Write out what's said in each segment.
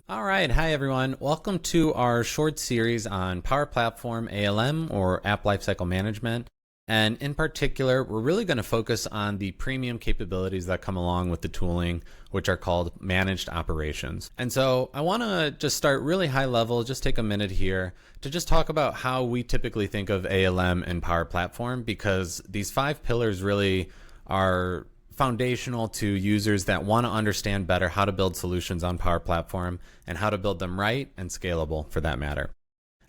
All right, hi everyone. Welcome to our short series on Power Platform ALM or App Lifecycle Management. And in particular, we're really going to focus on the premium capabilities that come along with the tooling, which are called managed operations. And so I want to just start really high level, just take a minute here to just talk about how we typically think of ALM and Power Platform, because these 5 pillars really are foundational to users that want to understand better how to build solutions on Power Platform and how to build them right and scalable for that matter.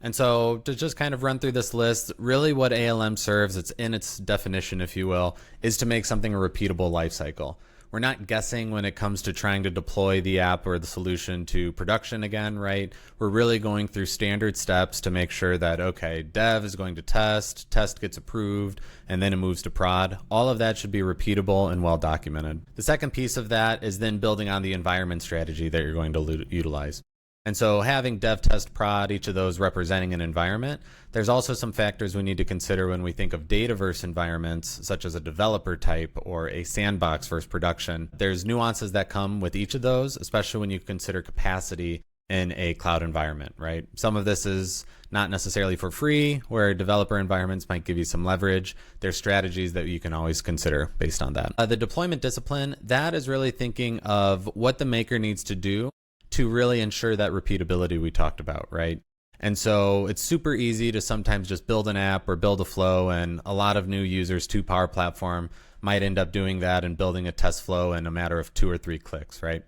And so to just kind of run through this list, really what ALM serves, it's in its definition, if you will, is to make something a repeatable lifecycle. We're not guessing when it comes to trying to deploy the app or the solution to production again, right? We're really going through standard steps to make sure that, okay, dev is going to test gets approved, and then it moves to prod. All of that should be repeatable and well documented. The second piece of that is then building on the environment strategy that you're going to utilize. And so having dev, test, prod, each of those representing an environment, there's also some factors we need to consider when we think of dataverse environments, such as a developer type or a sandbox versus production. There's nuances that come with each of those, especially when you consider capacity in a cloud environment, right? Some of this is not necessarily for free, where developer environments might give you some leverage. There's strategies that you can always consider based on that. The deployment discipline, that is really thinking of what the maker needs to do to really ensure that repeatability we talked about, right? And so it's super easy to sometimes just build an app or build a flow, and a lot of new users to Power Platform might end up doing that and building a test flow in a matter of 2 or 3 clicks, right?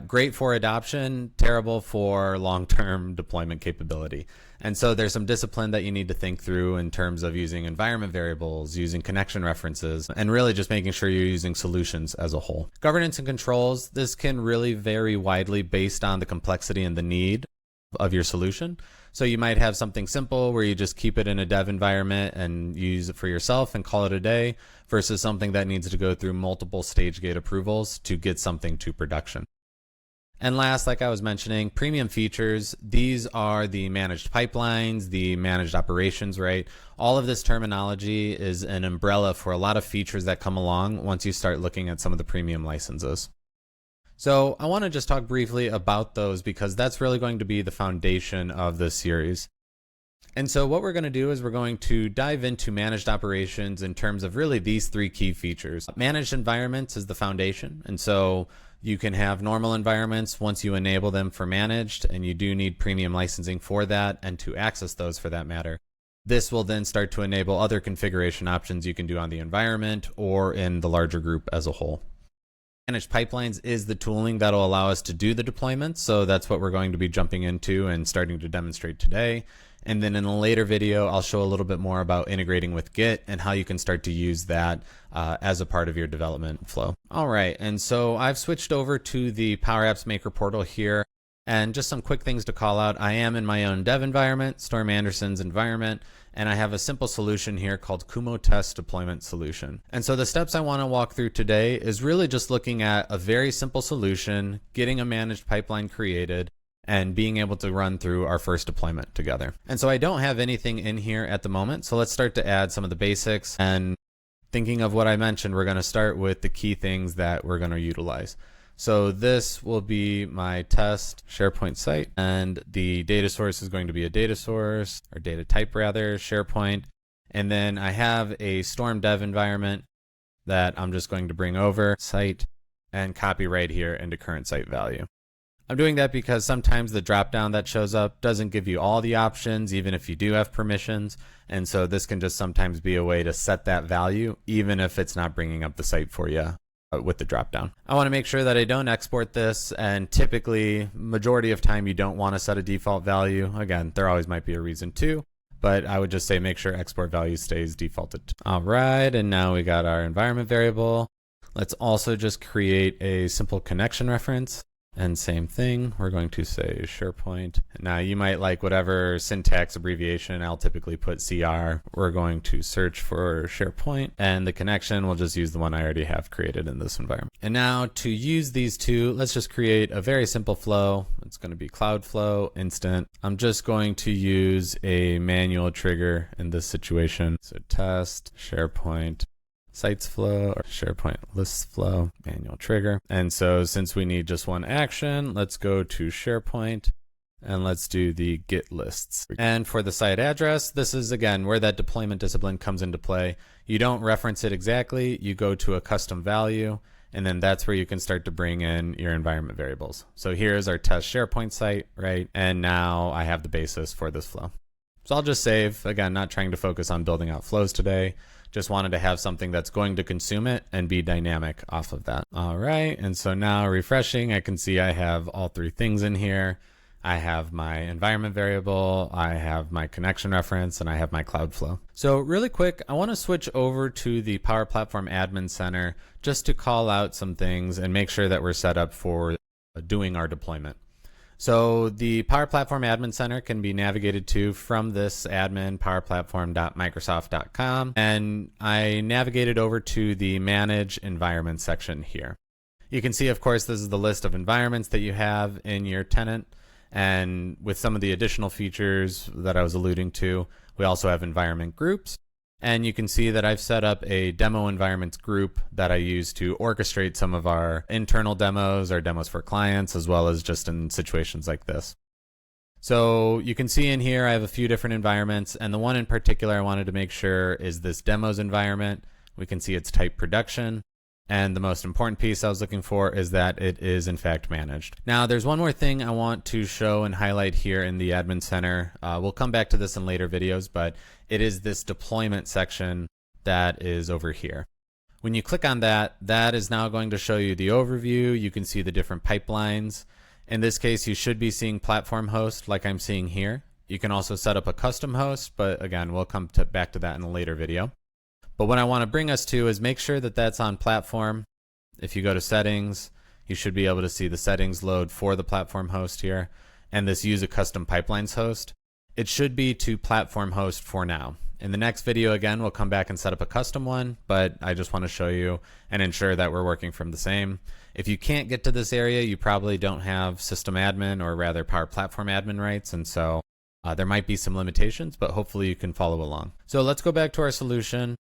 Great for adoption, terrible for long-term deployment capability. And so there's some discipline that you need to think through in terms of using environment variables, using connection references, and really just making sure you're using solutions as a whole. Governance and controls, this can really vary widely based on the complexity and the need of your solution. So you might have something simple where you just keep it in a dev environment and use it for yourself and call it a day, versus something that needs to go through multiple stage gate approvals to get something to production. And last, like I was mentioning, premium features, these are the managed pipelines, the managed operations, right? All of this terminology is an umbrella for a lot of features that come along once you start looking at some of the premium licenses. So I want to just talk briefly about those, because that's really going to be the foundation of this series. And so what we're going to do is we're going to dive into managed operations in terms of really these 3 key features. Managed environments is the foundation. And so you can have normal environments once you enable them for managed, and you do need premium licensing for that and to access those for that matter. This will then start to enable other configuration options you can do on the environment or in the larger group as a whole. Managed pipelines is the tooling that will allow us to do the deployments. So that's what we're going to be jumping into and starting to demonstrate today. And then in a later video, I'll show a little bit more about integrating with Git and how you can start to use that as a part of your development flow. All right, and so I've switched over to the Power Apps Maker portal here. And just some quick things to call out. I am in my own dev environment, Storm Anderson's environment, and I have a simple solution here called Kumo Test Deployment Solution. And so the steps I want to walk through today is really just looking at a very simple solution, getting a managed pipeline created, and being able to run through our first deployment together. And so I don't have anything in here at the moment, so let's start to add some of the basics. And thinking of what I mentioned, we're going to start with the key things that we're going to utilize. So this will be my test SharePoint site, and the data source is going to be a data source, or data type rather, SharePoint. And then I have a Storm dev environment that I'm just going to bring over site and copy right here into current site value. I'm doing that because sometimes the dropdown that shows up doesn't give you all the options, even if you do have permissions. And so this can just sometimes be a way to set that value, even if it's not bringing up the site for you with the dropdown. I want to make sure that I don't export this, and typically majority of time you don't want to set a default value. Again, there always might be a reason to, but I would just say make sure export value stays defaulted. All right, and now we got our environment variable. Let's also just create a simple connection reference. And same thing, we're going to say SharePoint. Now you might like whatever syntax abbreviation, I'll typically put CR. We're going to search for SharePoint, and the connection, we'll just use the one I already have created in this environment. And now to use these two, let's just create a very simple flow. It's going to be Cloudflow instant. I'm just going to use a manual trigger in this situation. So test SharePoint sites flow or SharePoint lists flow, manual trigger. And so since we need just one action, let's go to SharePoint and let's do the Git lists. And for the site address, this is again where that deployment discipline comes into play. You don't reference it exactly, you go to a custom value, and then that's where you can start to bring in your environment variables. So here's our test SharePoint site, right? And now I have the basis for this flow. So I'll just save, again, not trying to focus on building out flows today. Just wanted to have something that's going to consume it and be dynamic off of that. All right, and so now refreshing, I can see I have all three things in here. I have my environment variable, I have my connection reference, and I have my cloud flow. So really quick, I want to switch over to the Power Platform Admin Center just to call out some things and make sure that we're set up for doing our deployment. So the Power Platform Admin Center can be navigated to from this admin powerplatform.microsoft.com, and I navigated over to the Manage Environment section here. You can see, of course, this is the list of environments that you have in your tenant. And with some of the additional features that I was alluding to, we also have environment groups. And you can see that I've set up a demo environments group that I use to orchestrate some of our internal demos, our demos for clients, as well as just in situations like this. So you can see in here, I have a few different environments, and the one in particular I wanted to make sure is this demos environment. We can see it's type production. And the most important piece I was looking for is that it is in fact managed. Now there's one more thing I want to show and highlight here in the admin center. We'll come back to this in later videos, but it is this deployment section that is over here. When you click on that, that is now going to show you the overview. You can see the different pipelines. In this case, you should be seeing platform host like I'm seeing here. You can also set up a custom host, but again, we'll come back to that in a later video. But what I want to bring us to is make sure that that's on platform. If you go to settings, you should be able to see the settings load for the platform host here. And this use a custom pipelines host. It should be to platform host for now. In the next video, again, we'll come back and set up a custom one, but I just want to show you and ensure that we're working from the same. If you can't get to this area, you probably don't have system admin or rather Power Platform admin rights. And so there might be some limitations, but hopefully you can follow along. So let's go back to our solution.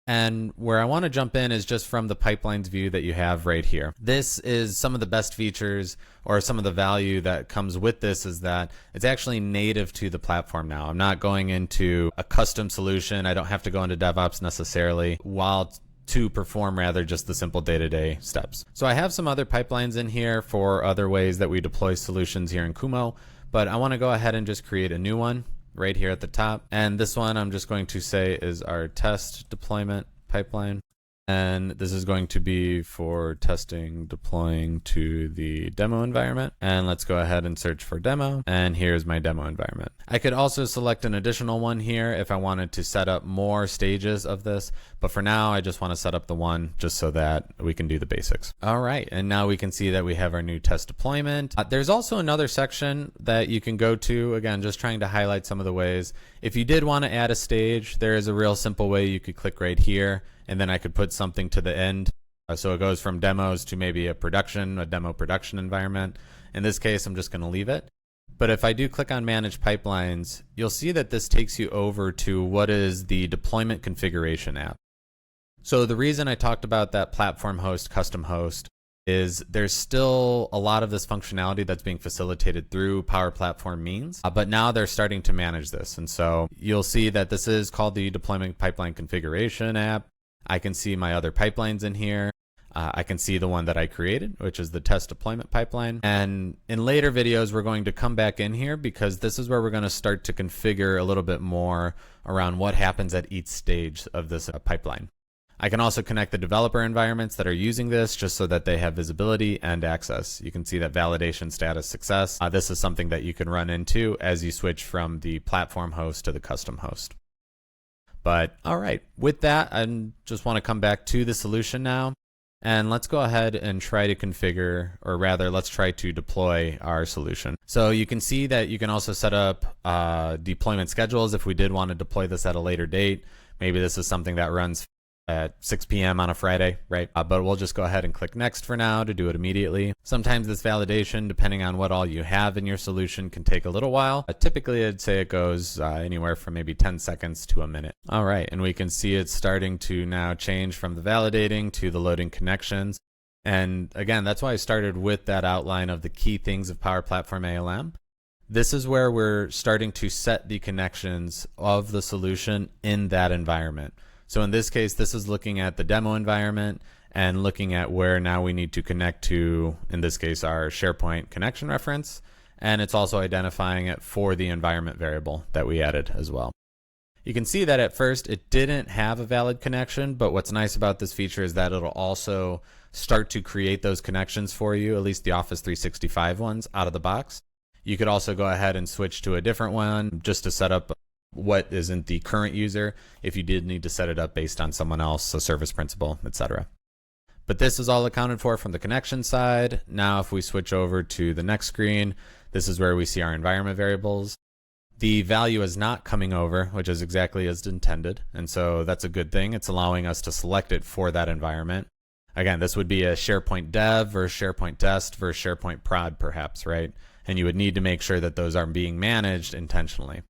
And where I want to jump in is just from the pipelines view that you have right here. This is some of the best features or some of the value that comes with this is that it's actually native to the platform now. I'm not going into a custom solution. I don't have to go into DevOps necessarily while to perform rather just the simple day-to-day steps. So I have some other pipelines in here for other ways that we deploy solutions here in Kumo, but I want to go ahead and just create a new one right here at the top. And this one I'm just going to say is our test deployment pipeline. And this is going to be for testing, deploying to the demo environment. And let's go ahead and search for demo. And here's my demo environment. I could also select an additional one here if I wanted to set up more stages of this. But for now, I just want to set up the one just so that we can do the basics. All right. And now we can see that we have our new test deployment. There's also another section that you can go to. Again, just trying to highlight some of the ways. If you did want to add a stage, there is a real simple way you could click right here. And then I could put something to the end. So it goes from demos to maybe a demo production environment. In this case, I'm just going to leave it. But if I do click on Manage Pipelines, you'll see that this takes you over to what is the deployment configuration app. So the reason I talked about that platform host, custom host, is there's still a lot of this functionality that's being facilitated through Power Platform means, but now they're starting to manage this. And so you'll see that this is called the Deployment Pipeline Configuration app. I can see my other pipelines in here. I can see the one that I created, which is the test deployment pipeline. And in later videos, we're going to come back in here because this is where we're going to start to configure a little bit more around what happens at each stage of this pipeline. I can also connect the developer environments that are using this just so that they have visibility and access. You can see that validation status success. This is something that you can run into as you switch from the platform host to the custom host. But all right, with that, I just want to come back to the solution now. And let's go ahead and try to configure, or rather, let's try to deploy our solution. So you can see that you can also set up deployment schedules if we did want to deploy this at a later date. Maybe this is something that runs at 6 p.m. on a Friday, right? But we'll just go ahead and click next for now to do it immediately. Sometimes this validation, depending on what all you have in your solution, can take a little while. Typically, I'd say it goes anywhere from maybe 10 seconds to a minute. All right, and we can see it's starting to now change from the validating to the loading connections. And again, that's why I started with that outline of the key things of Power Platform ALM. This is where we're starting to set the connections of the solution in that environment. So in this case, this is looking at the demo environment and looking at where now we need to connect to, in this case, our SharePoint connection reference. And it's also identifying it for the environment variable that we added as well. You can see that at first it didn't have a valid connection, but what's nice about this feature is that it'll also start to create those connections for you, at least the Office 365 ones out of the box. You could also go ahead and switch to a different one just to set up what isn't the current user if you did need to set it up based on someone else, a service principal, etc. But this is all accounted for from the connection side. Now if we switch over to the next screen, this is where we see our environment variables. The value is not coming over, which is exactly as intended, and so that's a good thing. It's allowing us to select it for that environment. Again, this would be a SharePoint dev versus SharePoint test versus SharePoint prod perhaps, right? And you would need to make sure that those are being managed intentionally.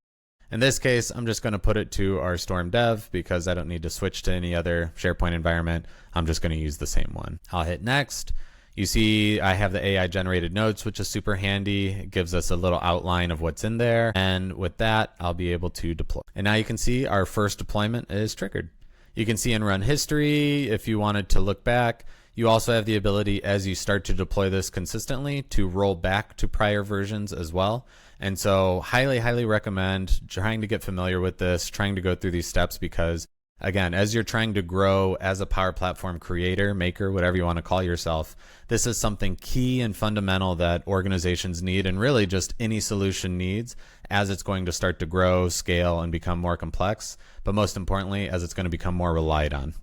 In this case, I'm just going to put it to our Storm Dev because I don't need to switch to any other SharePoint environment. I'm just going to use the same one. I'll hit next. You see I have the AI generated notes, which is super handy. It gives us a little outline of what's in there. And with that, I'll be able to deploy. And now you can see our first deployment is triggered. You can see in run history if you wanted to look back. You also have the ability, as you start to deploy this consistently, to roll back to prior versions as well. And so highly recommend trying to get familiar with this, trying to go through these steps because, again, as you're trying to grow as a Power Platform creator, maker, whatever you want to call yourself, this is something key and fundamental that organizations need and really just any solution needs as it's going to start to grow, scale, and become more complex, but most importantly, as it's going to become more relied on.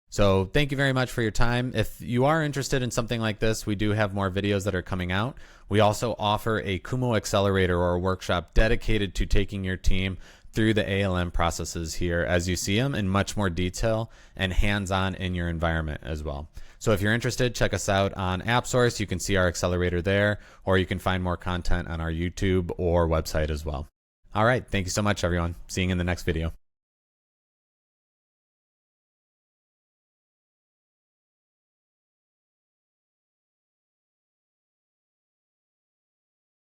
So thank you very much for your time. If you are interested in something like this, we do have more videos that are coming out. We also offer a Kumo Accelerator or a workshop dedicated to taking your team through the ALM processes here as you see them in much more detail and hands-on in your environment as well. So if you're interested, check us out on AppSource. You can see our accelerator there, or you can find more content on our YouTube or website as well. All right. Thank you so much, everyone. See you in the next video.